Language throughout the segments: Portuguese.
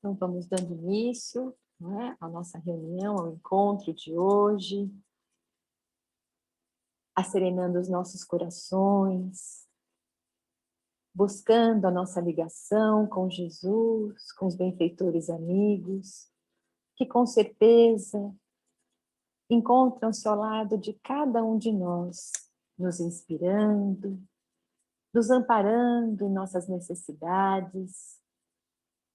Então, vamos dando início, né, à nossa reunião, ao encontro de hoje, acerenando os nossos corações, buscando a nossa ligação com Jesus, com os benfeitores amigos, que com certeza encontram-se ao lado de cada um de nós, nos inspirando, nos amparando em nossas necessidades,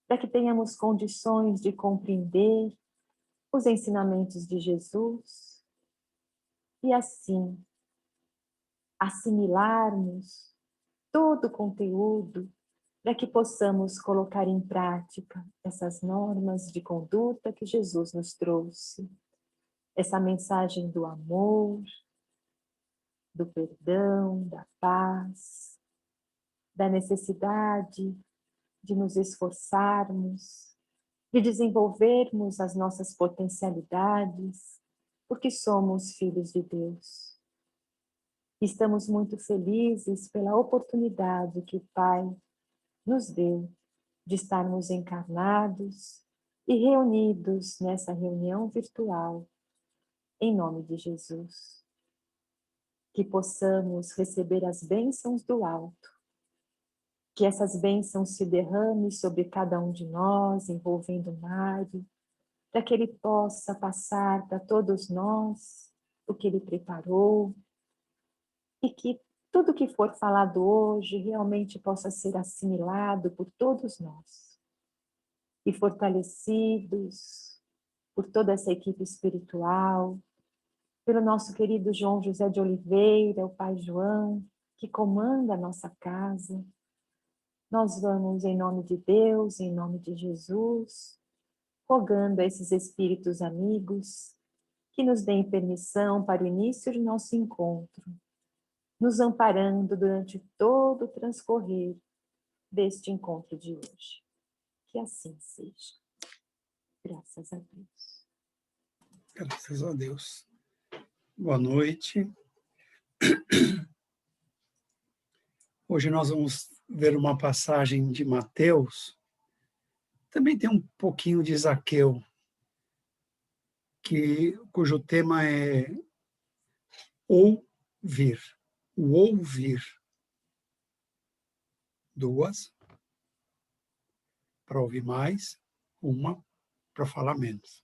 para que tenhamos condições de compreender os ensinamentos de Jesus e assim assimilarmos todo o conteúdo para que possamos colocar em prática essas normas de conduta que Jesus nos trouxe, essa mensagem do amor, do perdão, da paz, da necessidade de nos esforçarmos, de desenvolvermos as nossas potencialidades, porque somos filhos de Deus. Estamos muito felizes pela oportunidade que o Pai nos deu de estarmos encarnados e reunidos nessa reunião virtual, em nome de Jesus. Que possamos receber as bênçãos do alto, que essas bênçãos se derramem sobre cada um de nós, envolvendo Mário, para que ele possa passar para todos nós o que ele preparou e que tudo que for falado hoje realmente possa ser assimilado por todos nós e fortalecidos por toda essa equipe espiritual, pelo nosso querido João José de Oliveira, o Pai João, que comanda a nossa casa. Nós vamos, em nome de Deus, em nome de Jesus, rogando a esses espíritos amigos que nos deem permissão para o início de nosso encontro, nos amparando durante todo o transcorrer deste encontro de hoje. Que assim seja. Graças a Deus. Graças a Deus. Boa noite. Hoje nós vamos ver uma passagem de Mateus. Também tem um pouquinho de Zaqueu, cujo tema é ouvir. O ouvir. Duas, para ouvir mais, uma para falar menos.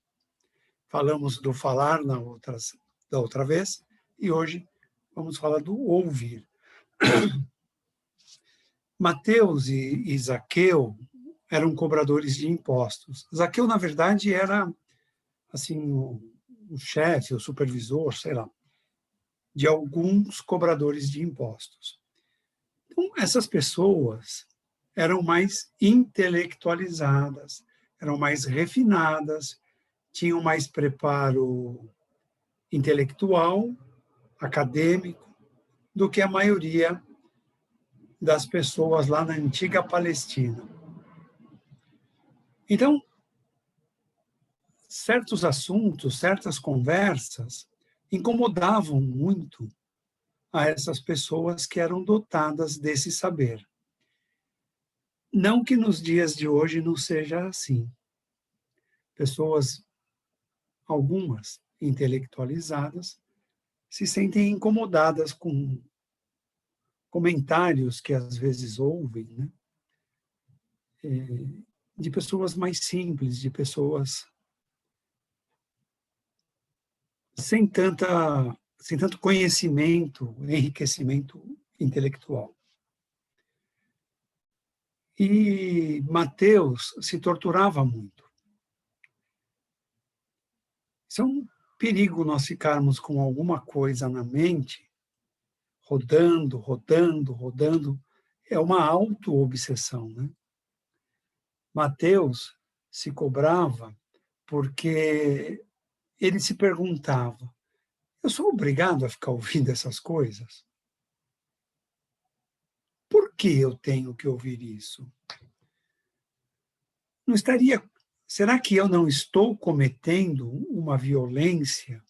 Falamos do falar da outra vez, e hoje vamos falar do ouvir. Mateus e Zaqueu eram cobradores de impostos. Zaqueu, na verdade, era assim, o chefe, o supervisor, sei lá, de alguns cobradores de impostos. Então, essas pessoas eram mais intelectualizadas, eram mais refinadas, tinham mais preparo intelectual, acadêmico, do que a maioria das pessoas lá na antiga Palestina. Então, certos assuntos, certas conversas incomodavam muito a essas pessoas que eram dotadas desse saber. Não que nos dias de hoje não seja assim. Pessoas, algumas intelectualizadas, se sentem incomodadas com comentários que às vezes ouvem, né? De pessoas mais simples, de pessoas sem tanto conhecimento, enriquecimento intelectual. E Mateus se torturava muito. Isso é um perigo nós ficarmos com alguma coisa na mente, rodando, rodando, rodando. É uma auto-obsessão, né? Mateus se cobrava porque ele se perguntava: eu sou obrigado a ficar ouvindo essas coisas? Por que eu tenho que ouvir isso? Será que eu não estou cometendo uma violência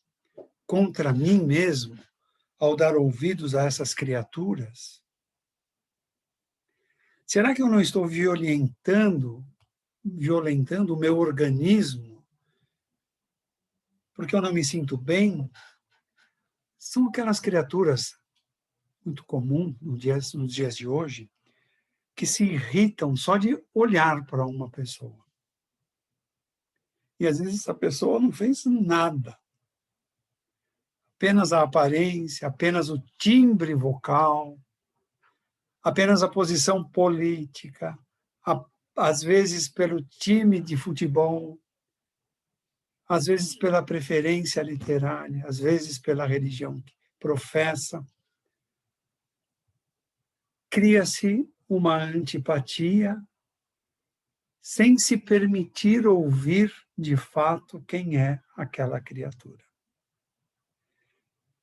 contra mim mesmo ao dar ouvidos a essas criaturas? Será que eu não estou violentando violentando o meu organismo, porque eu não me sinto bem, são aquelas criaturas muito comuns nos dias de hoje, que se irritam só de olhar para uma pessoa. E às vezes essa pessoa não fez nada. Apenas a aparência, apenas o timbre vocal, apenas a posição política, às vezes pelo time de futebol, às vezes pela preferência literária, às vezes pela religião que professa. Cria-se uma antipatia sem se permitir ouvir de fato quem é aquela criatura.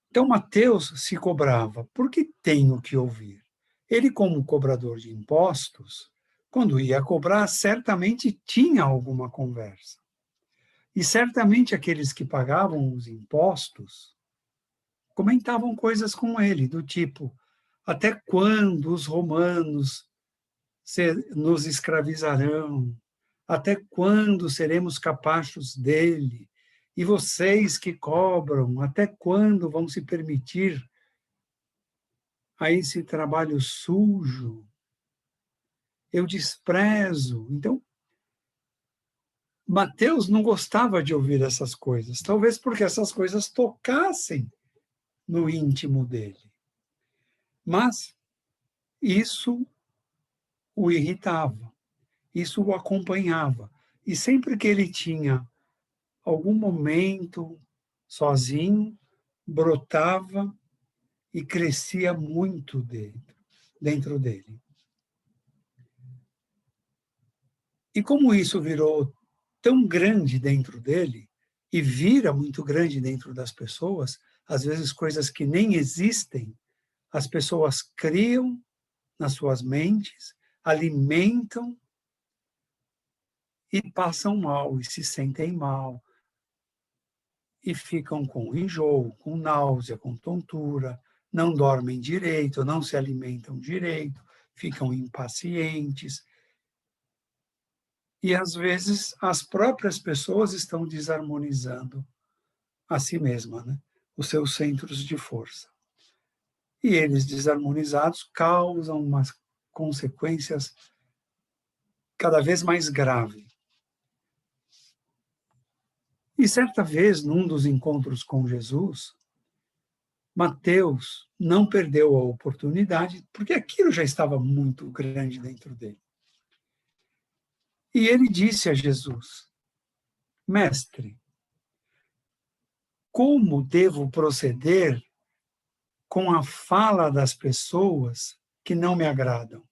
Então Mateus se cobrava, porque tenho que ouvir. Ele, como cobrador de impostos, quando ia cobrar, certamente tinha alguma conversa. E certamente aqueles que pagavam os impostos comentavam coisas com ele, do tipo: até quando os romanos nos escravizarão? Até quando seremos capachos dele? E vocês que cobram, até quando vão se permitir a esse trabalho sujo? Eu desprezo. Então, Mateus não gostava de ouvir essas coisas, talvez porque essas coisas tocassem no íntimo dele. Mas isso o irritava, isso o acompanhava. E sempre que ele tinha algum momento sozinho, brotava e crescia muito dentro dele. E como isso virou tão grande dentro dele, e vira muito grande dentro das pessoas, às vezes coisas que nem existem, as pessoas criam nas suas mentes, alimentam e passam mal, e se sentem mal, e ficam com enjoo, com náusea, com tontura, não dormem direito, não se alimentam direito, ficam impacientes. E, às vezes, as próprias pessoas estão desarmonizando a si mesma, né? Os seus centros de força. E eles, desarmonizados, causam umas consequências cada vez mais graves. E certa vez, num dos encontros com Jesus, Mateus não perdeu a oportunidade, porque aquilo já estava muito grande dentro dele. E ele disse a Jesus: Mestre, como devo proceder com a fala das pessoas que não me agradam?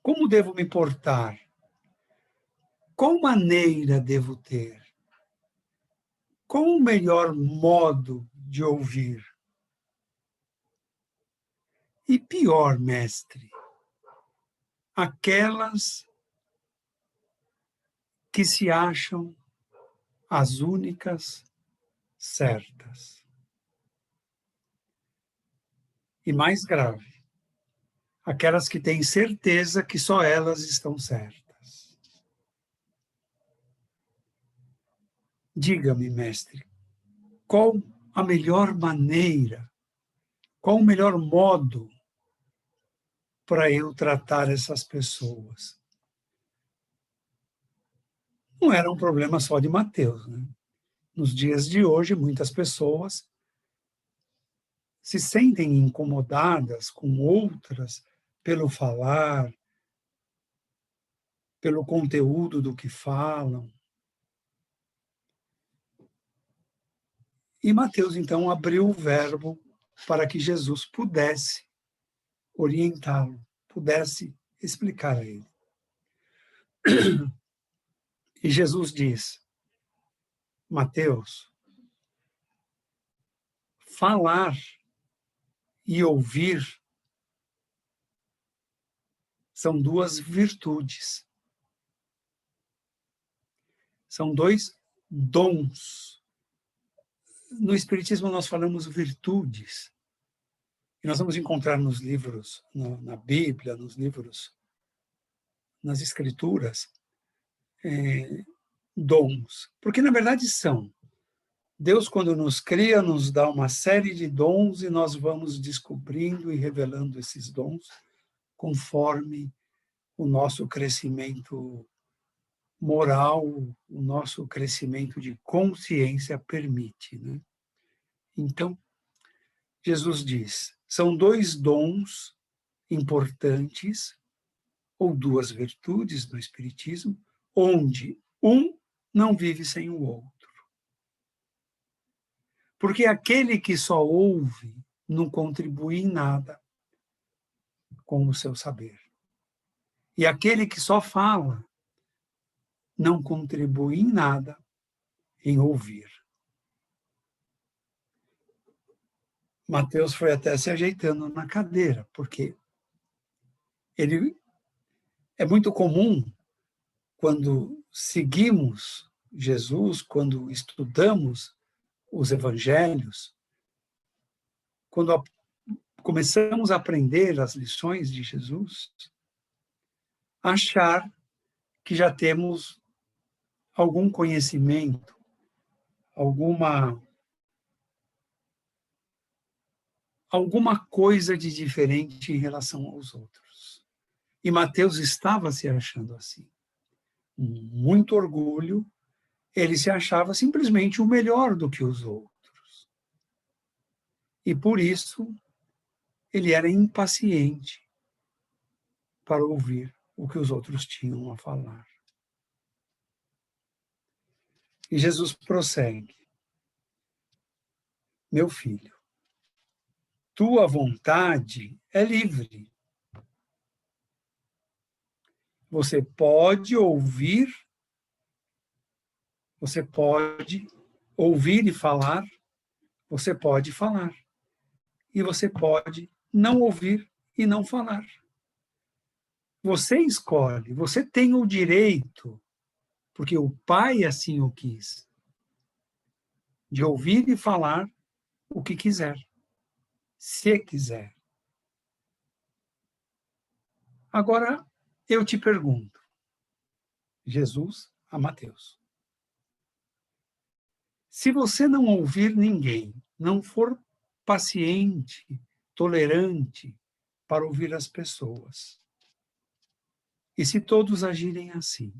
Como devo me portar? Qual maneira devo ter? Qual o melhor modo de ouvir? E pior, mestre, aquelas que se acham as únicas certas. E mais grave, aquelas que têm certeza que só elas estão certas. Diga-me, mestre, qual a melhor maneira, qual o melhor modo para eu tratar essas pessoas? Não era um problema só de Mateus, né? Nos dias de hoje, muitas pessoas se sentem incomodadas com outras pelo falar, pelo conteúdo do que falam. E Mateus, então, abriu o verbo para que Jesus pudesse orientá-lo, pudesse explicar a ele. E Jesus diz: Mateus, falar e ouvir são duas virtudes. São dois dons. No Espiritismo nós falamos virtudes. E nós vamos encontrar nos livros, na Bíblia, nos livros, nas Escrituras, dons. Porque, na verdade, são. Deus, quando nos cria, nos dá uma série de dons e nós vamos descobrindo e revelando esses dons conforme o nosso crescimento moral, o nosso crescimento de consciência permite, né? Então, Jesus diz, são 2 dons importantes, ou 2 virtudes do Espiritismo, onde um não vive sem o outro. Porque aquele que só ouve não contribui em nada com o seu saber. E aquele que só fala não contribui em nada em ouvir. Mateus foi até se ajeitando na cadeira, porque ele é muito comum quando seguimos Jesus, quando estudamos os evangelhos, quando começamos a aprender as lições de Jesus, achar que já temos algum conhecimento, alguma coisa de diferente em relação aos outros. E Mateus estava se achando assim. Muito orgulho, ele se achava simplesmente o melhor do que os outros. E por isso, ele era impaciente para ouvir o que os outros tinham a falar. E Jesus prossegue: meu filho, tua vontade é livre. Você pode ouvir e falar, você pode falar. E você pode não ouvir e não falar. Você escolhe, você tem o direito, porque o Pai assim o quis, de ouvir e falar o que quiser, se quiser. Agora, eu te pergunto, Jesus a Mateus, se você não ouvir ninguém, não for paciente, tolerante para ouvir as pessoas, e se todos agirem assim,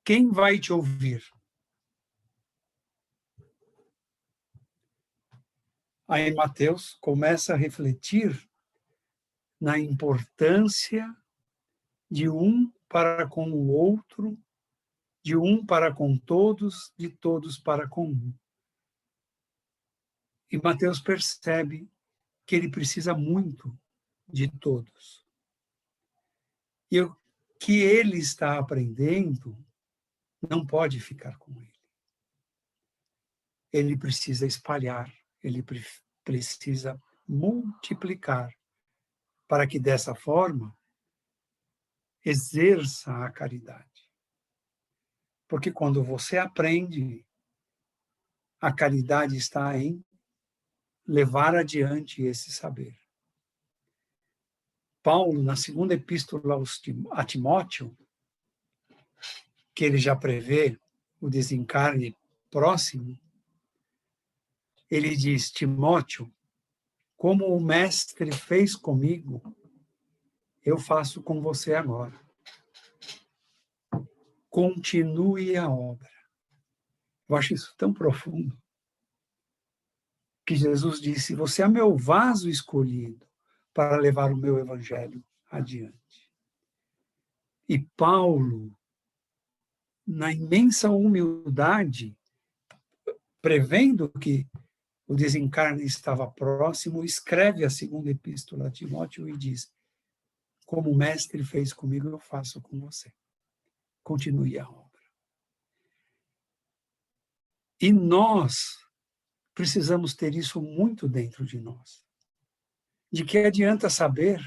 quem vai te ouvir? Aí Mateus começa a refletir na importância de um para com o outro, de um para com todos, de todos para com um. E Mateus percebe que ele precisa muito de todos. E o que ele está aprendendo não pode ficar com ele. Ele precisa espalhar, ele precisa multiplicar, para que dessa forma exerça a caridade. Porque quando você aprende, a caridade está em levar adiante esse saber. Paulo, na segunda epístola a Timóteo, que ele já prevê o desencarne próximo, ele diz: Timóteo, como o mestre fez comigo, eu faço com você agora. Continue a obra. Eu acho isso tão profundo, que Jesus disse: você é meu vaso escolhido para levar o meu evangelho adiante. E Paulo, na imensa humildade, prevendo que o desencarne estava próximo, escreve a segunda epístola a Timóteo e diz: como o mestre fez comigo, eu faço com você. Continue a obra. E nós precisamos ter isso muito dentro de nós. De que adianta saber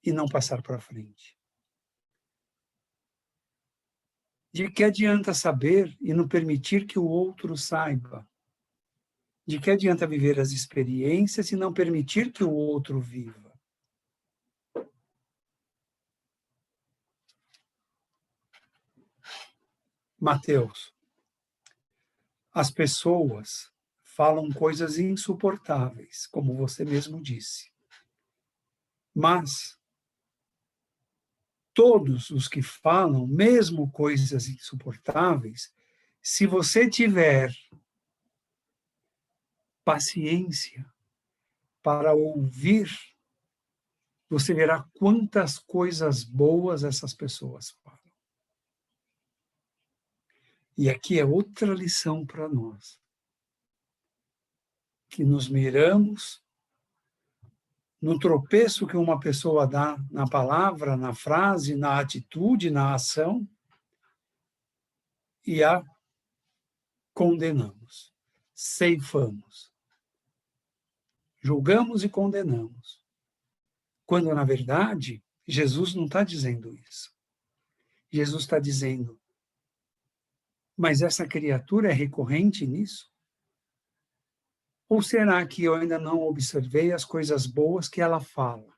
e não passar para frente? De que adianta saber e não permitir que o outro saiba? De que adianta viver as experiências e não permitir que o outro viva? Mateus, as pessoas falam coisas insuportáveis, como você mesmo disse. Mas todos os que falam, mesmo coisas insuportáveis, se você tiver paciência para ouvir, você verá quantas coisas boas essas pessoas falam. E aqui é outra lição para nós, que nos miramos no tropeço que uma pessoa dá na palavra, na frase, na atitude, na ação, e a condenamos, ceifamos, julgamos e condenamos. Quando, na verdade, Jesus não está dizendo isso. Jesus está dizendo, mas essa criatura é recorrente nisso? Ou será que eu ainda não observei as coisas boas que ela fala?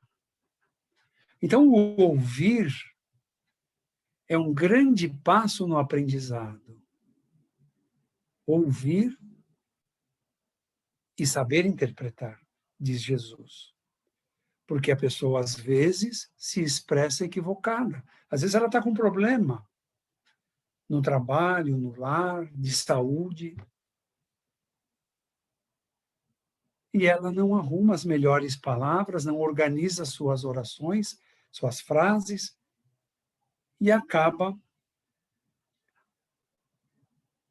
Então, o ouvir é um grande passo no aprendizado. Ouvir e saber interpretar, diz Jesus. Porque a pessoa, às vezes, se expressa equivocada. Às vezes ela está com um problema no trabalho, no lar, de saúde, e ela não arruma as melhores palavras, não organiza suas orações, suas frases, e acaba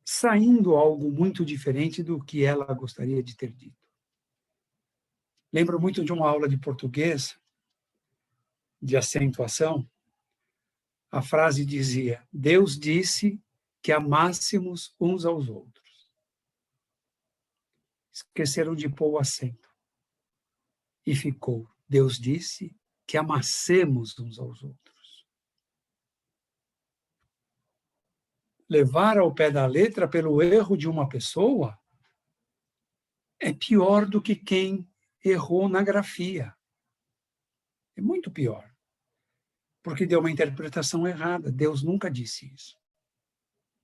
saindo algo muito diferente do que ela gostaria de ter dito. Lembro muito de uma aula de português, de acentuação. A frase dizia, Deus disse que amássemos uns aos outros. Esqueceram de pôr o acento. E ficou, Deus disse que amassemos uns aos outros. Levar ao pé da letra pelo erro de uma pessoa é pior do que quem errou na grafia. É muito pior. Porque deu uma interpretação errada. Deus nunca disse isso.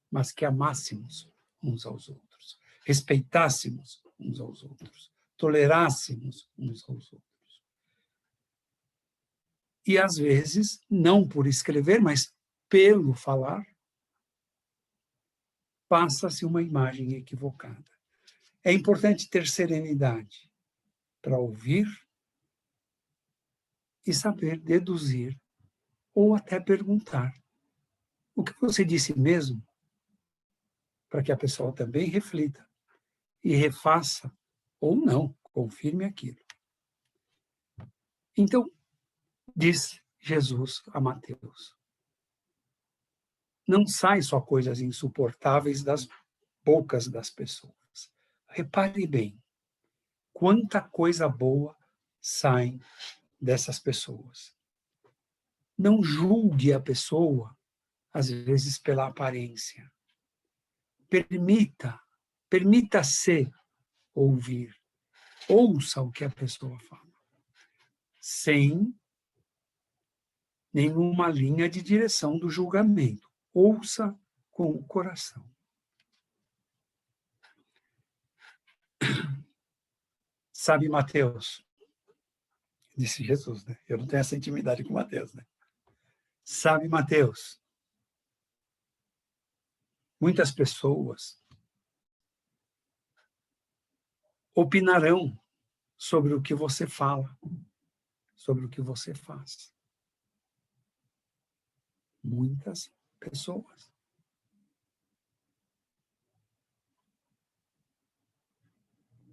Mas que amássemos uns aos outros. Respeitássemos uns aos outros. Tolerássemos uns aos outros. E, às vezes, não por escrever, mas pelo falar, passa-se uma imagem equivocada. É importante ter serenidade para ouvir e saber deduzir ou até perguntar. O que você disse mesmo? Para que a pessoa também reflita e refaça ou não, confirme aquilo. Então, diz Jesus a Mateus, não sai só coisas insuportáveis das bocas das pessoas. Repare bem, quanta coisa boa sai dessas pessoas. Não julgue a pessoa, às vezes, pela aparência. Permita-se ouvir. Ouça o que a pessoa fala, sem nenhuma linha de direção do julgamento. Ouça com o coração. Sabe, Mateus, disse Jesus, né? Eu não tenho essa intimidade com Mateus, né? Sabe, Mateus, muitas pessoas opinarão sobre o que você fala, sobre o que você faz. Muitas pessoas.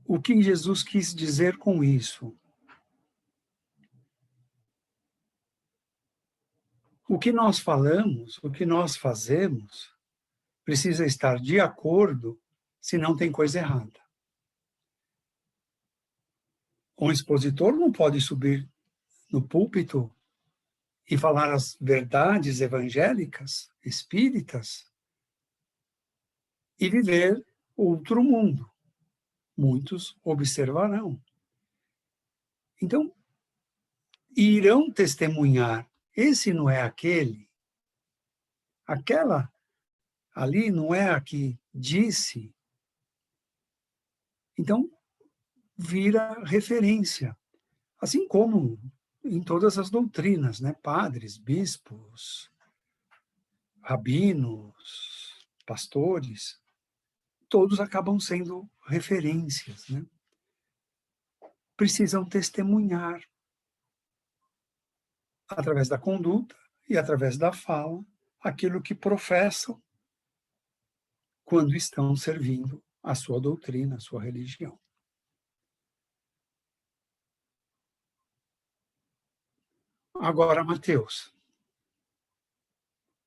O que Jesus quis dizer com isso? O que nós falamos, o que nós fazemos, precisa estar de acordo, se não tem coisa errada. Um expositor não pode subir no púlpito e falar as verdades evangélicas, espíritas, e viver outro mundo. muitos observarão. Então, irão testemunhar. Esse não é aquele, aquela ali não é a que disse. Então, vira referência. Assim como em todas as doutrinas, né? Padres, bispos, rabinos, pastores, todos acabam sendo referências, né? Precisam testemunhar através da conduta e através da fala aquilo que professam quando estão servindo a sua doutrina, a sua religião. Agora, Mateus,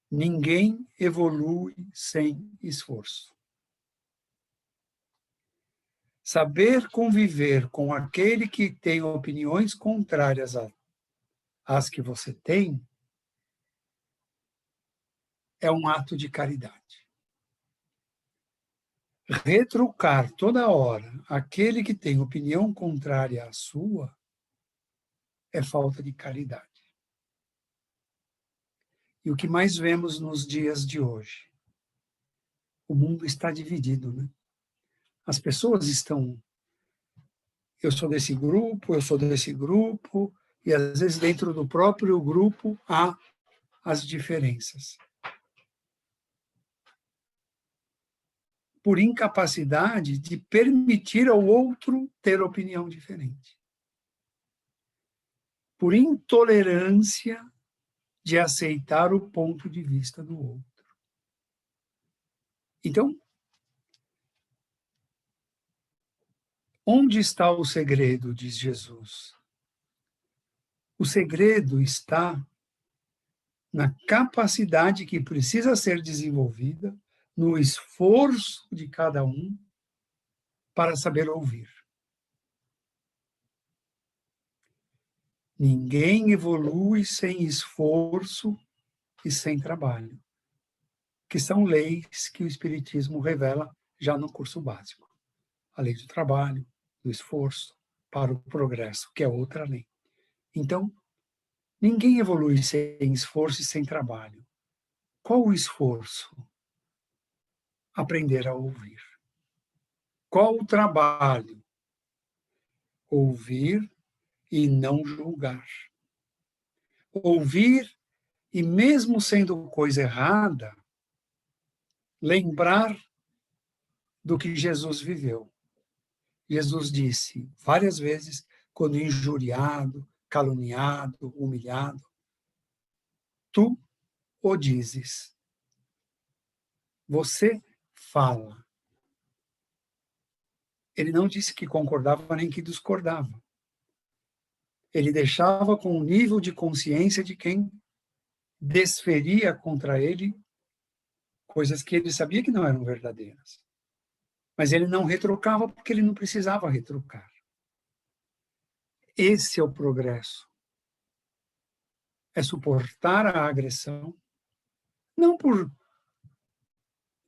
ninguém evolui sem esforço. Saber conviver com aquele que tem opiniões contrárias às que você tem é um ato de caridade. Retrucar toda hora aquele que tem opinião contrária à sua é falta de caridade. E o que mais vemos nos dias de hoje? O mundo está dividido, né? As pessoas estão, eu sou desse grupo, e às vezes dentro do próprio grupo há as diferenças. Por incapacidade de permitir ao outro ter opinião diferente. Por intolerância de aceitar o ponto de vista do outro. Então, onde está o segredo, diz Jesus? O segredo está na capacidade que precisa ser desenvolvida, no esforço de cada um para saber ouvir. Ninguém evolui sem esforço e sem trabalho, que são leis que o Espiritismo revela já no curso básico. A lei do trabalho, do esforço para o progresso, que é outra lei. Então, ninguém evolui sem esforço e sem trabalho. Qual o esforço? Aprender a ouvir. Qual o trabalho? Ouvir e não julgar. Ouvir e, mesmo sendo coisa errada, lembrar do que Jesus viveu. Jesus disse várias vezes, quando injuriado, caluniado, humilhado, tu o dizes. Você fala. Ele não disse que concordava nem que discordava. Ele deixava com o nível de consciência de quem desferia contra ele coisas que ele sabia que não eram verdadeiras. Mas ele não retrucava porque ele não precisava retrucar. Esse é o progresso. É suportar a agressão, não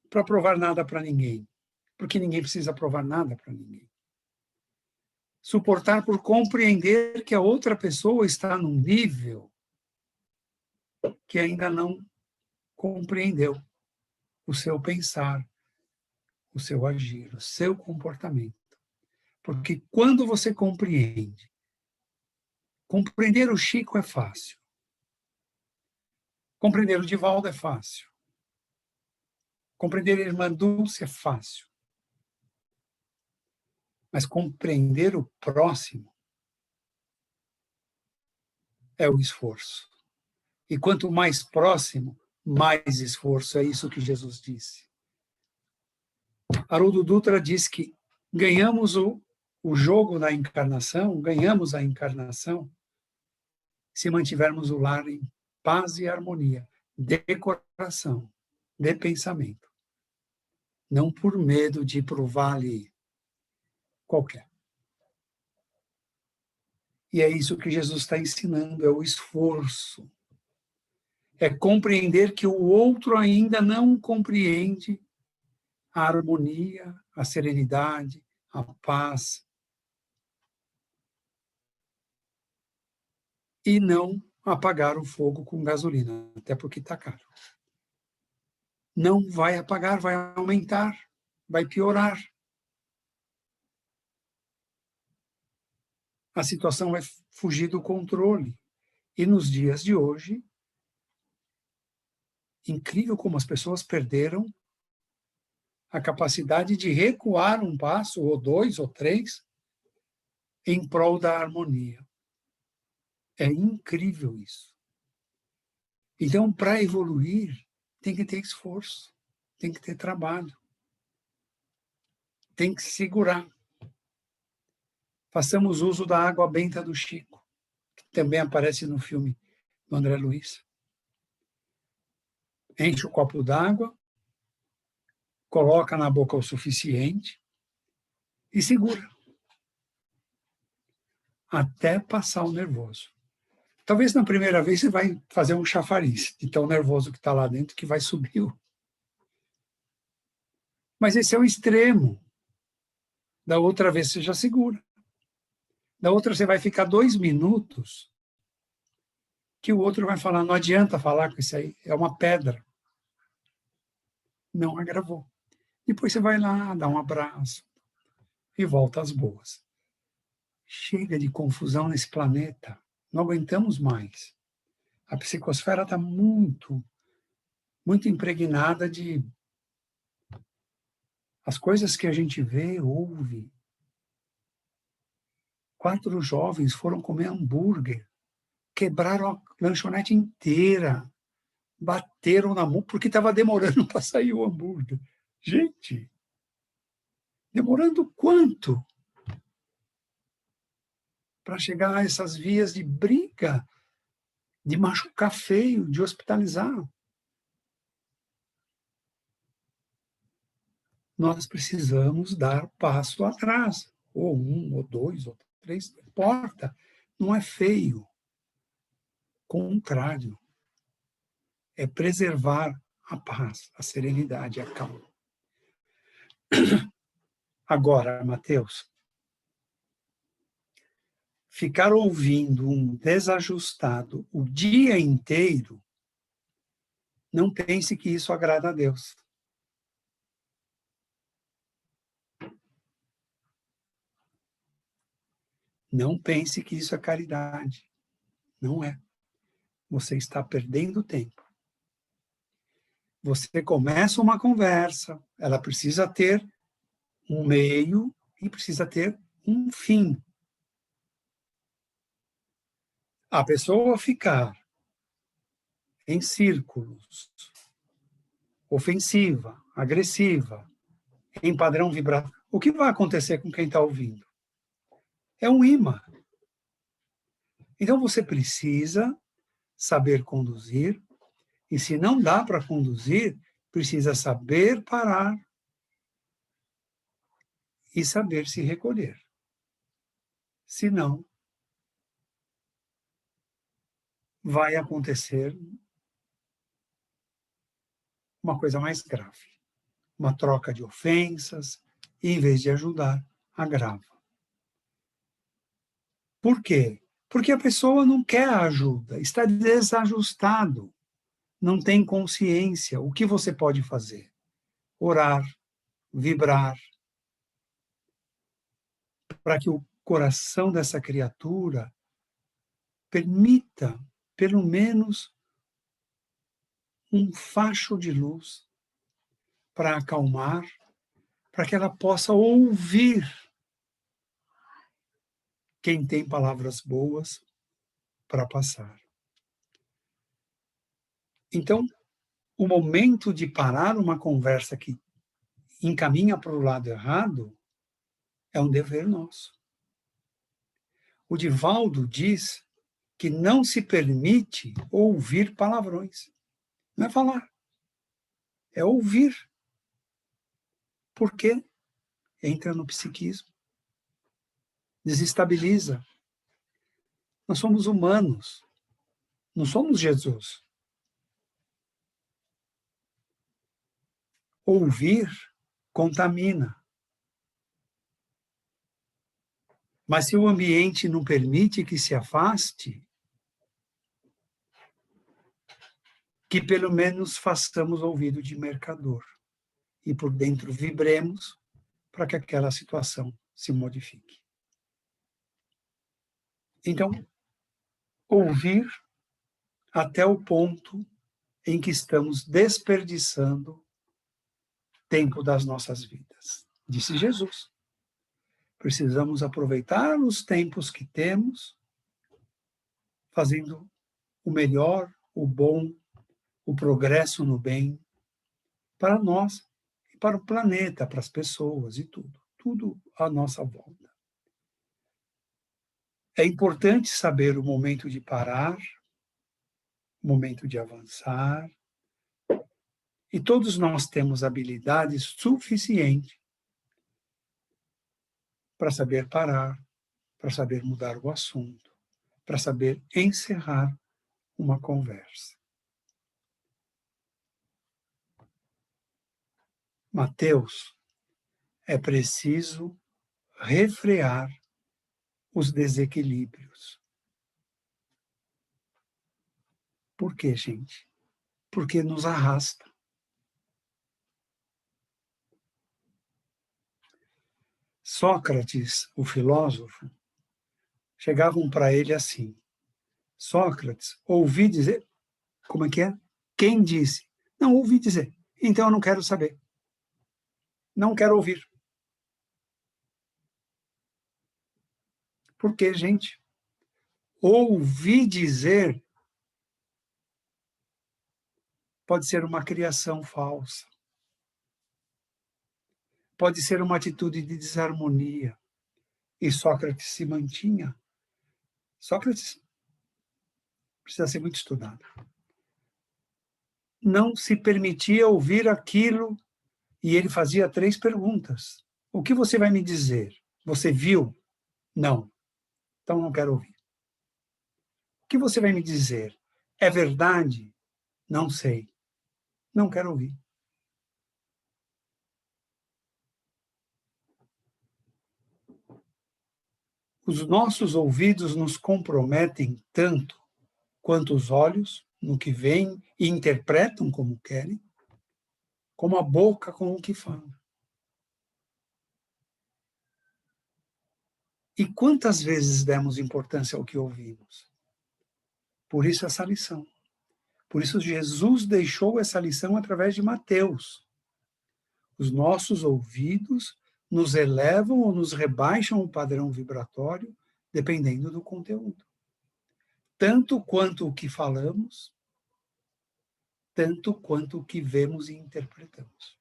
para provar nada para ninguém, porque ninguém precisa provar nada para ninguém. Suportar por compreender que a outra pessoa está num nível que ainda não compreendeu o seu pensar, o seu agir, o seu comportamento. Porque quando você compreende, compreender o Chico é fácil. Compreender o Divaldo é fácil. Compreender a irmã Dulce é fácil. Mas compreender o próximo é o esforço. E quanto mais próximo, mais esforço. É isso que Jesus disse. Haroldo Dutra diz que ganhamos o jogo da encarnação, ganhamos a encarnação, se mantivermos o lar em paz e harmonia, de coração, de pensamento. Não por medo de ir para o vale qualquer. E é isso que Jesus está ensinando, é o esforço. É compreender que o outro ainda não compreende a harmonia, a serenidade, a paz, e não apagar o fogo com gasolina, até porque está caro. Não vai apagar, vai aumentar, vai piorar. A situação vai fugir do controle. E nos dias de hoje, incrível como as pessoas perderam a capacidade de recuar um passo, ou dois, ou três, em prol da harmonia. É incrível isso. Então, para evoluir, tem que ter esforço, tem que ter trabalho, tem que segurar. Façamos uso da água benta do Chico, que também aparece no filme do André Luiz. Enche o copo d'água, coloca na boca o suficiente e segura, até passar o nervoso. Talvez na primeira vez você vai fazer um chafariz, de tão nervoso que está lá dentro, que vai subir. Mas esse é o extremo. Da outra vez você já segura. Da outra você vai ficar 2 minutos, que o outro vai falar, não adianta falar com isso aí, é uma pedra. Não agravou. Depois você vai lá, dá um abraço e volta às boas. Chega de confusão nesse planeta. Não aguentamos mais. A psicosfera está muito impregnada de... As coisas que a gente vê, ouve. 4 jovens foram comer hambúrguer, quebraram a lanchonete inteira, bateram na mão porque estava demorando para sair o hambúrguer. Gente, demorando quanto para chegar a essas vias de briga, de machucar feio, de hospitalizar? Nós precisamos dar passo atrás, ou 1, ou 2, ou 3, não importa. Não é feio. Contrário. É preservar a paz, a serenidade, a calma. Agora, Mateus, ficar ouvindo um desajustado o dia inteiro, não pense que isso agrada a Deus. Não pense que isso é caridade. Não é. Você está perdendo tempo. Você começa uma conversa, ela precisa ter um meio e precisa ter um fim. A pessoa ficar em círculos, ofensiva, agressiva, em padrão vibratório, o que vai acontecer com quem está ouvindo? É um imã. Então você precisa saber conduzir, e se não dá para conduzir, precisa saber parar e saber se recolher. Senão, vai acontecer uma coisa mais grave. Uma troca de ofensas, e em vez de ajudar, agrava. Por quê? Porque a pessoa não quer ajuda, está desajustado, não tem consciência. O que você pode fazer? Orar, vibrar, para que o coração dessa criatura permita, pelo menos, um facho de luz para acalmar, para que ela possa ouvir quem tem palavras boas para passar. Então, o momento de parar uma conversa que encaminha para o lado errado é um dever nosso. O Divaldo diz que não se permite ouvir palavrões. Não é falar, é ouvir. Por quê? Entra no psiquismo. Desestabiliza. Nós somos humanos, não somos Jesus. Ouvir contamina. Mas se o ambiente não permite que se afaste, que pelo menos façamos ouvido de mercador e por dentro vibremos para que aquela situação se modifique. Então, ouvir até o ponto em que estamos desperdiçando tempo das nossas vidas. Disse Jesus. Precisamos aproveitar os tempos que temos, fazendo o melhor, o bom, o progresso no bem, para nós e para o planeta, para as pessoas e tudo à nossa volta. É importante saber o momento de parar, o momento de avançar, e todos nós temos habilidades suficientes para saber parar, para saber mudar o assunto, para saber encerrar uma conversa. Mateus, é preciso refrear os desequilíbrios. Por quê, gente? Porque nos arrasta. Sócrates, o filósofo, chegavam para ele assim: Sócrates, ouvi dizer. Como é que é? Quem disse? Não, ouvi dizer. Então eu não quero saber. Não quero ouvir. Por quê, gente? Ouvi dizer pode ser uma criação falsa. Pode ser uma atitude de desarmonia. E Sócrates se mantinha. Sócrates precisa ser muito estudado. Não se permitia ouvir aquilo e ele fazia 3 perguntas. O que você vai me dizer? Você viu? Não. Então não quero ouvir. O que você vai me dizer? É verdade? Não sei. Não quero ouvir. Os nossos ouvidos nos comprometem tanto quanto os olhos no que veem e interpretam como querem, como a boca com o que fala. E quantas vezes demos importância ao que ouvimos? Por isso essa lição. Por isso Jesus deixou essa lição através de Mateus. Os nossos ouvidos nos elevam ou nos rebaixam o padrão vibratório, dependendo do conteúdo. Tanto quanto o que falamos, tanto quanto o que vemos e interpretamos.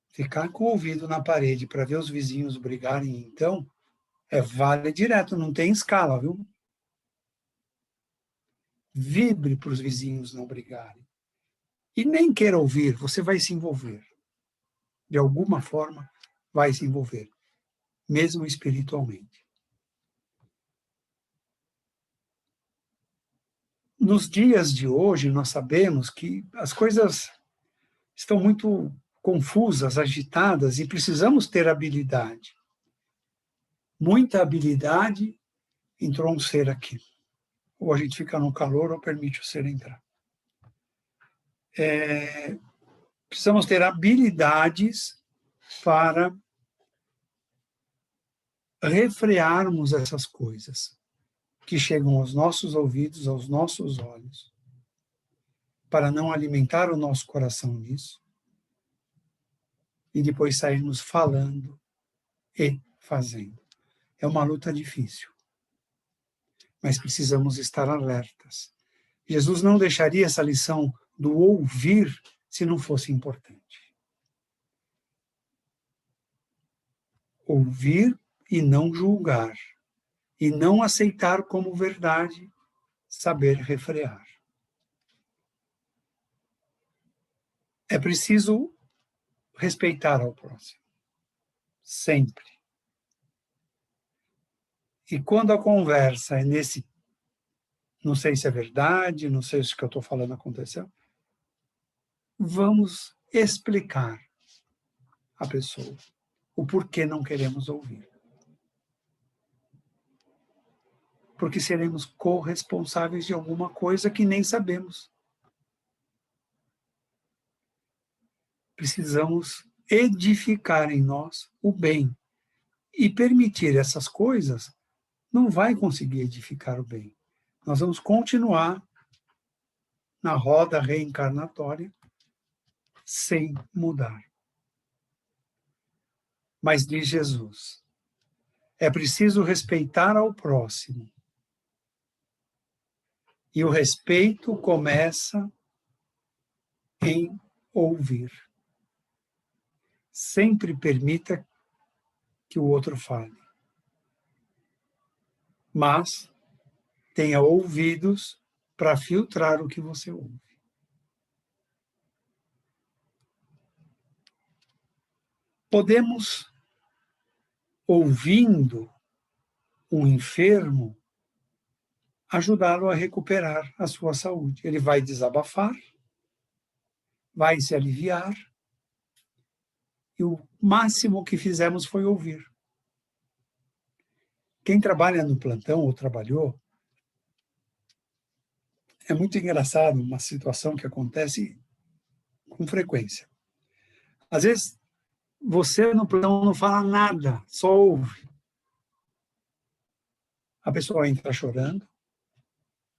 Ficar com o ouvido na parede para ver os vizinhos brigarem, então, vale direto, não tem escala, viu? Vibre para os vizinhos não brigarem. E nem queira ouvir, você vai se envolver. De alguma forma, vai se envolver, mesmo espiritualmente. Nos dias de hoje, nós sabemos que as coisas estão muito confusas, agitadas, e precisamos ter habilidade. Muita habilidade, entrou um ser aqui. Ou a gente fica no calor ou permite o ser entrar. Precisamos ter habilidades para refrearmos essas coisas que chegam aos nossos ouvidos, aos nossos olhos, para não alimentar o nosso coração nisso, e depois sairmos falando e fazendo. É uma luta difícil, mas precisamos estar alertas. Jesus não deixaria essa lição do ouvir se não fosse importante. Ouvir e não julgar, e não aceitar como verdade, saber refrear. É preciso respeitar ao próximo, sempre. E quando a conversa é nesse, não sei se é verdade, não sei se o que eu estou falando aconteceu, vamos explicar a pessoa o porquê não queremos ouvir. Porque seremos corresponsáveis de alguma coisa que nem sabemos. Precisamos edificar em nós o bem. E permitir essas coisas não vai conseguir edificar o bem. Nós vamos continuar na roda reencarnatória sem mudar. Mas diz Jesus, é preciso respeitar ao próximo. E o respeito começa em ouvir. Sempre permita que o outro fale. Mas tenha ouvidos para filtrar o que você ouve. Podemos, ouvindo um enfermo, ajudá-lo a recuperar a sua saúde. Ele vai desabafar, vai se aliviar, e o máximo que fizemos foi ouvir. Quem trabalha no plantão ou trabalhou, é muito engraçado uma situação que acontece com frequência. Às vezes, você no plantão não fala nada, só ouve. A pessoa entra chorando,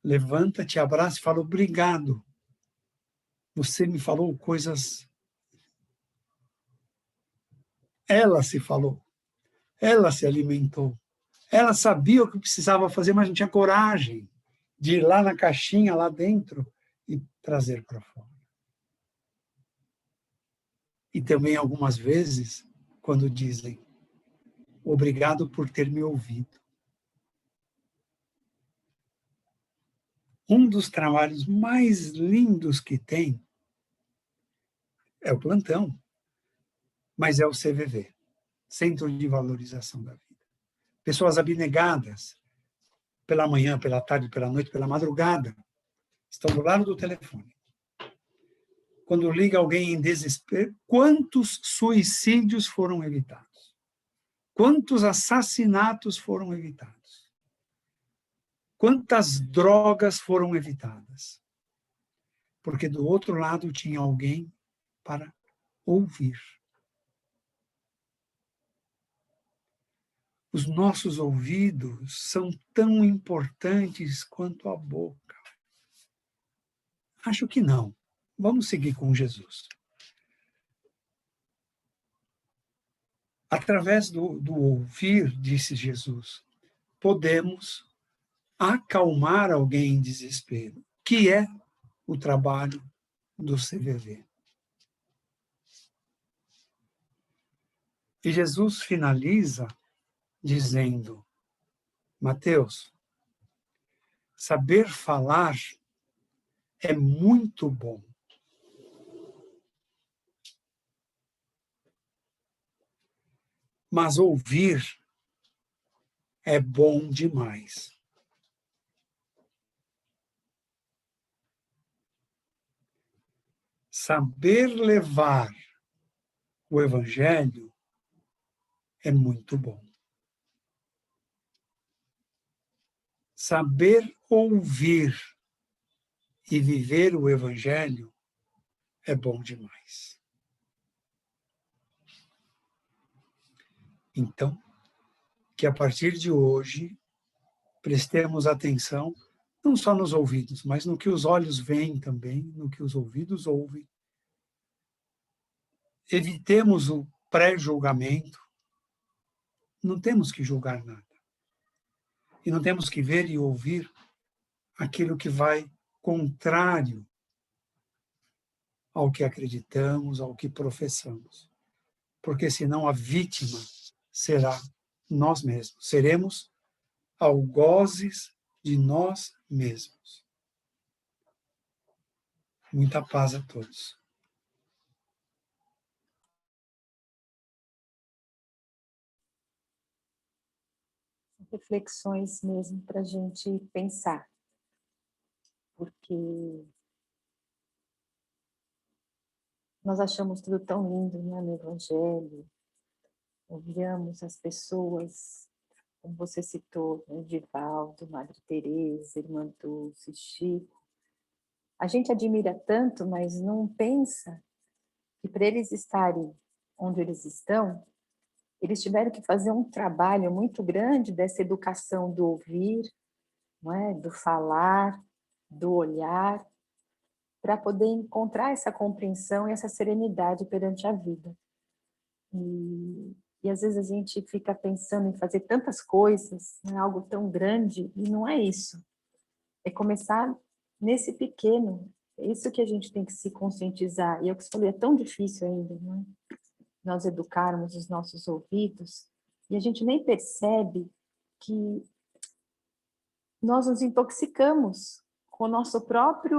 levanta, te abraça e fala, obrigado. Você me falou coisas... Ela se falou, ela se alimentou, ela sabia o que precisava fazer, mas não tinha coragem de ir lá na caixinha, lá dentro, e trazer para fora. E também algumas vezes, quando dizem, obrigado por ter me ouvido. Um dos trabalhos mais lindos que tem é o plantão, mas é o CVV, Centro de Valorização da Vida. Pessoas abnegadas, pela manhã, pela tarde, pela noite, pela madrugada, estão do lado do telefone. Quando liga alguém em desespero, quantos suicídios foram evitados? Quantos assassinatos foram evitados? Quantas drogas foram evitadas? Porque do outro lado tinha alguém para ouvir. Os nossos ouvidos são tão importantes quanto a boca. Acho que não. Vamos seguir com Jesus. Através do ouvir, disse Jesus, podemos acalmar alguém em desespero, que é o trabalho do CVV. E Jesus finaliza dizendo, Mateus, saber falar é muito bom. Mas ouvir é bom demais. Saber levar o Evangelho é muito bom. Saber ouvir e viver o Evangelho é bom demais. Então, que a partir de hoje, prestemos atenção, não só nos ouvidos, mas no que os olhos veem também, no que os ouvidos ouvem. Evitemos o pré-julgamento. Não temos que julgar nada. E não temos que ver e ouvir aquilo que vai contrário ao que acreditamos, ao que professamos. Porque senão a vítima será nós mesmos. Seremos algozes de nós mesmos. Muita paz a todos. Reflexões mesmo para a gente pensar, porque nós achamos tudo tão lindo, né, no Evangelho, olhamos as pessoas, como você citou, né, Divaldo, Madre Teresa, Irmã Dulce, Chico, a gente admira tanto, mas não pensa que para eles estarem onde eles estão, eles tiveram que fazer um trabalho muito grande dessa educação do ouvir, não é? Do falar, do olhar, para poder encontrar essa compreensão e essa serenidade perante a vida. E às vezes a gente fica pensando em fazer tantas coisas, né, algo tão grande, e não é isso. É começar nesse pequeno. É isso que a gente tem que se conscientizar. E é o que você falou, é tão difícil ainda, né? Nós educarmos os nossos ouvidos, e a gente nem percebe que nós nos intoxicamos com a nossa própria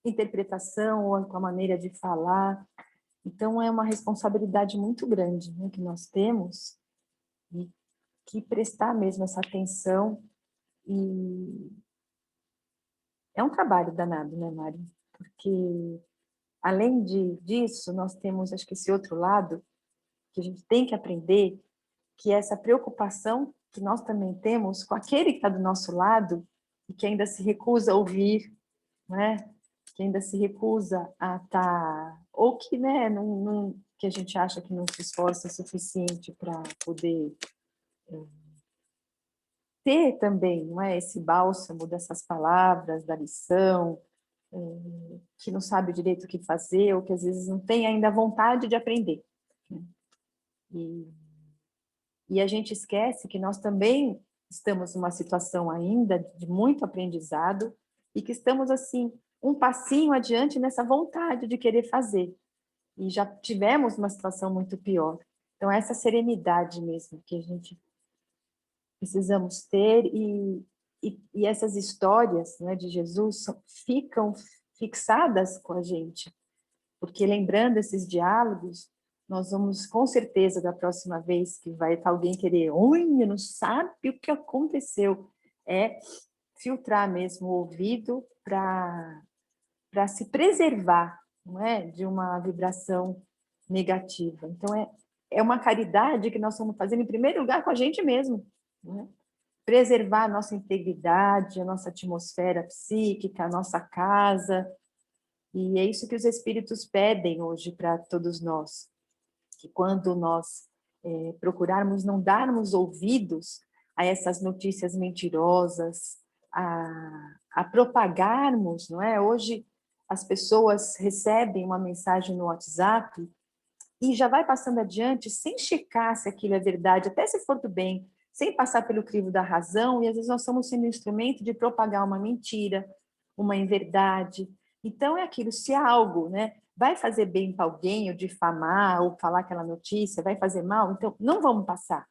interpretação ou com a maneira de falar. Então, é uma responsabilidade muito grande, né, que nós temos, e que prestar mesmo essa atenção. E é um trabalho danado, né, Mari? Porque, além disso, nós temos, acho que esse outro lado, que a gente tem que aprender, que é essa preocupação que nós também temos com aquele que está do nosso lado e que ainda se recusa a ouvir, né? Que ainda se recusa a estar, ou que, né, que a gente acha que não se esforça o suficiente para poder ter também, não é, esse bálsamo dessas palavras, da lição, que não sabe direito o que fazer, ou que às vezes não tem ainda vontade de aprender, né? E a gente esquece que nós também estamos numa situação ainda de muito aprendizado e que estamos, assim, um passinho adiante nessa vontade de querer fazer. E já tivemos uma situação muito pior. Então, essa serenidade mesmo que a gente precisamos ter, e essas histórias, né, de Jesus ficam fixadas com a gente, porque lembrando esses diálogos, nós vamos, com certeza, da próxima vez que vai estar alguém querer, oi, não sabe o que aconteceu, é filtrar mesmo o ouvido para se preservar, não é, de uma vibração negativa. Então, é uma caridade que nós estamos fazendo, em primeiro lugar, com a gente mesmo, né? Preservar a nossa integridade, a nossa atmosfera psíquica, a nossa casa, e é isso que os espíritos pedem hoje para todos nós, que quando nós procurarmos não darmos ouvidos a essas notícias mentirosas, a propagarmos, não é? Hoje as pessoas recebem uma mensagem no WhatsApp e já vai passando adiante sem checar se aquilo é verdade, até se for do bem, sem passar pelo crivo da razão, e às vezes nós somos sendo instrumento de propagar uma mentira, uma inverdade. Então é aquilo, se algo, né, vai fazer bem para alguém, ou difamar, ou falar aquela notícia, vai fazer mal, então não vamos passar,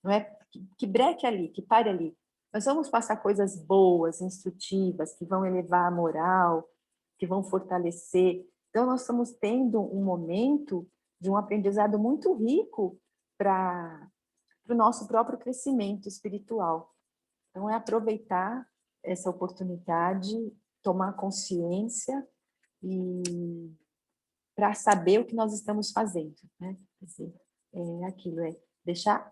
não é? Que breque ali, que pare ali. Nós vamos passar coisas boas, instrutivas, que vão elevar a moral, que vão fortalecer. Então nós estamos tendo um momento de um aprendizado muito rico para o nosso próprio crescimento espiritual. Então, é aproveitar essa oportunidade, tomar consciência e para saber o que nós estamos fazendo, né? Quer dizer, é aquilo, é deixar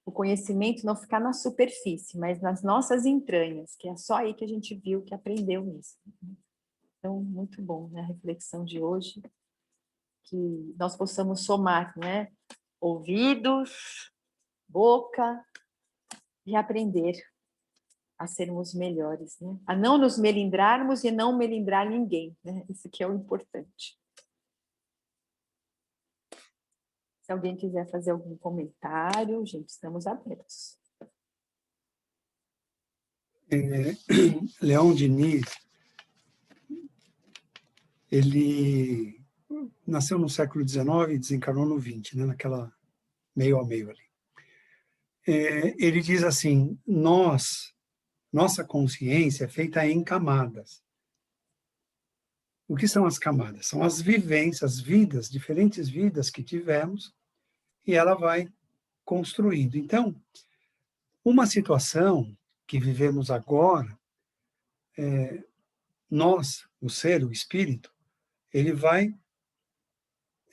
o conhecimento não ficar na superfície, mas nas nossas entranhas, que é só aí que a gente viu, que aprendeu mesmo. Então, muito bom, né, a reflexão de hoje, que nós possamos somar, né, ouvidos, boca, e aprender a sermos melhores, né? A não nos melindrarmos e não melindrar ninguém, né? Isso que é o importante. Se alguém quiser fazer algum comentário, gente, estamos abertos. Leon Denis, ele nasceu no século XIX e desencarnou no XX, né, naquela meio a meio ali. Ele diz assim, nossa consciência é feita em camadas. O que são as camadas? São as vivências, as vidas, diferentes vidas que tivemos, e ela vai construindo. Então, uma situação que vivemos agora, nós, o ser, o espírito, ele vai,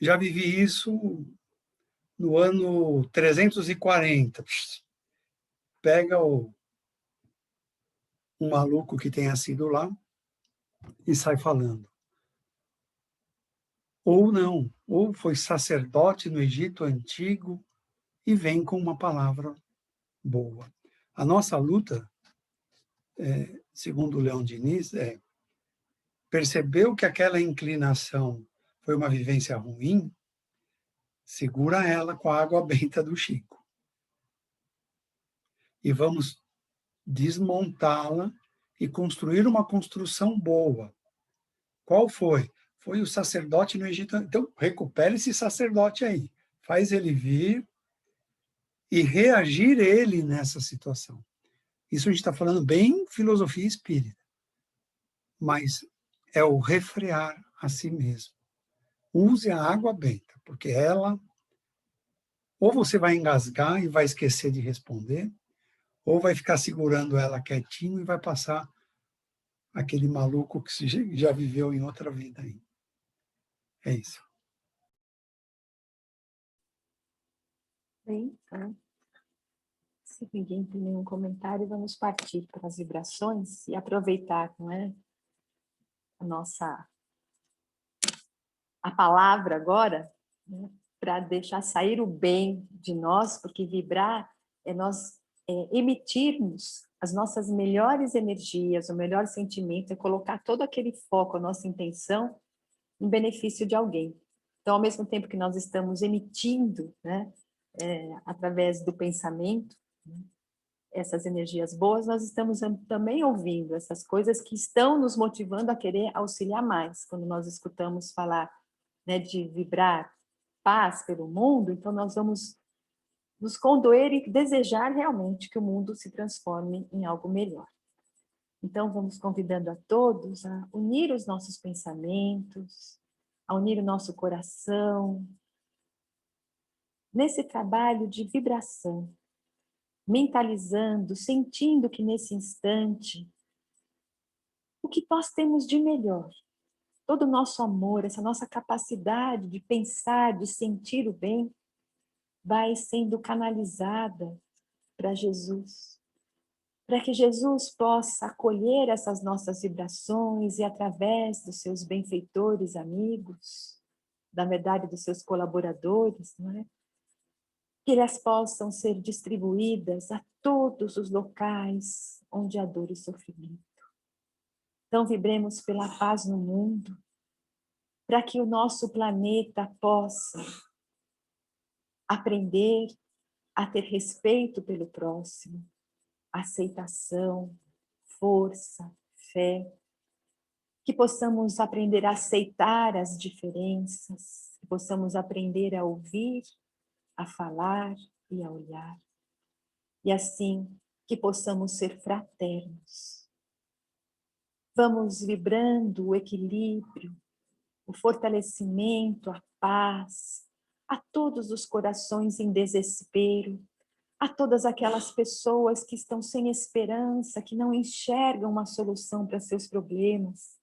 já vivi isso no ano 340, pega um maluco que tenha sido lá e sai falando. Ou não, ou foi sacerdote no Egito Antigo e vem com uma palavra boa. A nossa luta, segundo o Leão Diniz, percebeu que aquela inclinação foi uma vivência ruim, segura ela com a água benta do Chico. E vamos desmontá-la e construir uma construção boa. Qual foi? Foi o sacerdote no Egito. Então, recupere esse sacerdote aí. Faz ele vir e reagir ele nessa situação. Isso a gente está falando bem filosofia espírita. Mas é o refrear a si mesmo. Use a água benta, porque ela, ou você vai engasgar e vai esquecer de responder, ou vai ficar segurando ela quietinho e vai passar aquele maluco que já viveu em outra vida aí. É isso. Bem, então, se ninguém tem nenhum comentário, vamos partir para as vibrações e aproveitar, não é? A palavra agora, né, para deixar sair o bem de nós, porque vibrar é nós emitirmos as nossas melhores energias, o melhor sentimento, é colocar todo aquele foco, a nossa intenção, em benefício de alguém. Então, ao mesmo tempo que nós estamos emitindo, né, através do pensamento, né, essas energias boas, nós estamos também ouvindo essas coisas que estão nos motivando a querer auxiliar mais. Quando nós escutamos falar, né, de vibrar paz pelo mundo, então nós vamos nos condoer e desejar realmente que o mundo se transforme em algo melhor. Então vamos convidando a todos a unir os nossos pensamentos, a unir o nosso coração, nesse trabalho de vibração, mentalizando, sentindo que nesse instante, o que nós temos de melhor, todo o nosso amor, essa nossa capacidade de pensar, de sentir o bem, vai sendo canalizada para Jesus, para que Jesus possa acolher essas nossas vibrações e através dos seus benfeitores, amigos, da verdade dos seus colaboradores, não é? Que elas possam ser distribuídas a todos os locais onde há dor e sofrimento. Então vibremos pela paz no mundo, para que o nosso planeta possa aprender a ter respeito pelo próximo, aceitação, força, fé, que possamos aprender a aceitar as diferenças, que possamos aprender a ouvir, a falar e a olhar. E assim que possamos ser fraternos. Vamos vibrando o equilíbrio, o fortalecimento, a paz, a todos os corações em desespero, a todas aquelas pessoas que estão sem esperança, que não enxergam uma solução para seus problemas,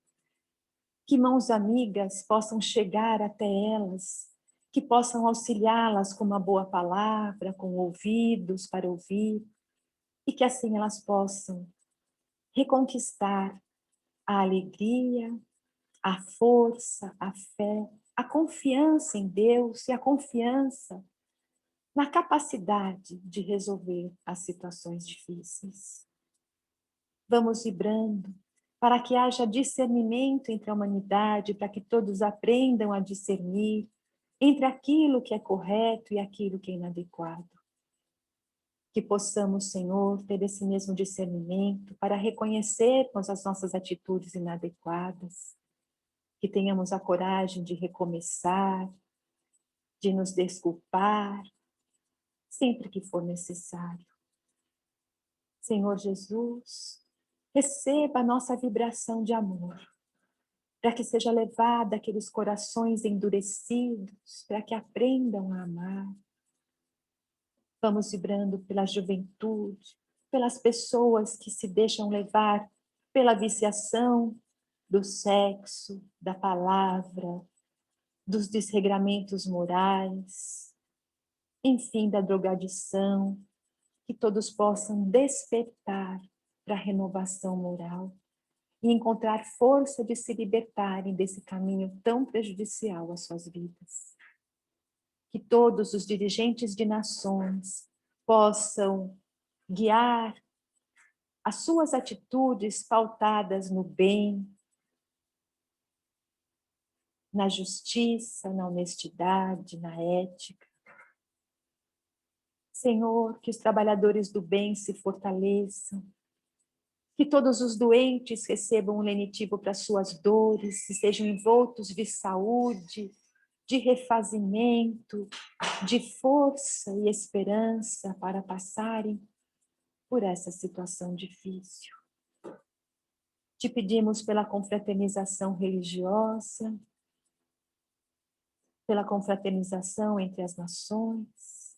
que mãos amigas possam chegar até elas, que possam auxiliá-las com uma boa palavra, com ouvidos para ouvir, e que assim elas possam reconquistar a alegria, a força, a fé, a confiança em Deus e a confiança na capacidade de resolver as situações difíceis. Vamos vibrando para que haja discernimento entre a humanidade, para que todos aprendam a discernir entre aquilo que é correto e aquilo que é inadequado. Que possamos, Senhor, ter esse mesmo discernimento para reconhecermos as nossas atitudes inadequadas, que tenhamos a coragem de recomeçar, de nos desculpar, sempre que for necessário. Senhor Jesus, receba a nossa vibração de amor, para que seja levada àqueles corações endurecidos, para que aprendam a amar. Vamos vibrando pela juventude, pelas pessoas que se deixam levar pela viciação do sexo, da palavra, dos desregramentos morais. enfim, da drogadição, que todos possam despertar para a renovação moral e encontrar força de se libertarem desse caminho tão prejudicial às suas vidas. Que todos os dirigentes de nações possam guiar as suas atitudes pautadas no bem, na justiça, na honestidade, na ética. Senhor, que os trabalhadores do bem se fortaleçam, que todos os doentes recebam um lenitivo para suas dores, e sejam envoltos de saúde, de refazimento, de força e esperança para passarem por essa situação difícil. Te pedimos pela confraternização religiosa, pela confraternização entre as nações,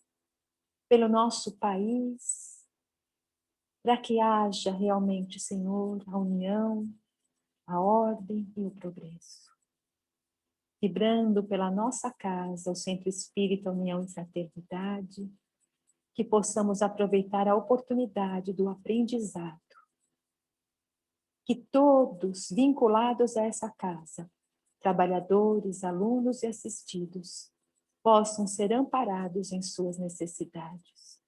pelo nosso país, para que haja realmente, Senhor, a união, a ordem e o progresso. Vibrando pela nossa casa, o Centro Espírita União e Fraternidade, que possamos aproveitar a oportunidade do aprendizado. Que todos vinculados a essa casa, trabalhadores, alunos e assistidos, possam ser amparados em suas necessidades.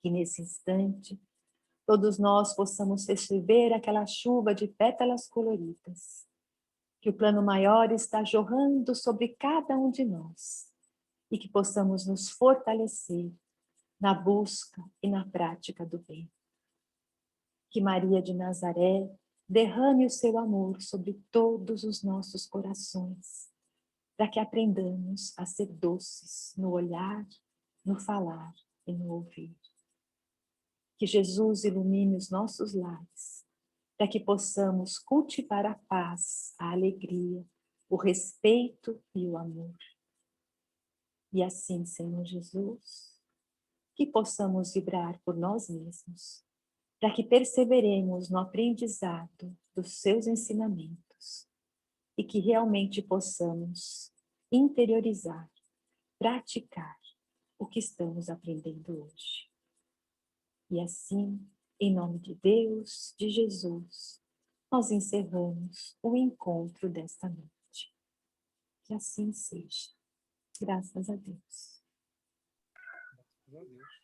Que nesse instante, todos nós possamos receber aquela chuva de pétalas coloridas, que o plano maior está jorrando sobre cada um de nós, e que possamos nos fortalecer na busca e na prática do bem. Que Maria de Nazaré derrame o seu amor sobre todos os nossos corações, para que aprendamos a ser doces no olhar, no falar e no ouvir. Que Jesus ilumine os nossos lares, para que possamos cultivar a paz, a alegria, o respeito e o amor. E assim, Senhor Jesus, que possamos vibrar por nós mesmos, para que perseveremos no aprendizado dos seus ensinamentos e que realmente possamos interiorizar, praticar o que estamos aprendendo hoje. E assim, em nome de Deus, de Jesus, nós encerramos o encontro desta noite. Que assim seja. Graças a Deus. Graças a Deus.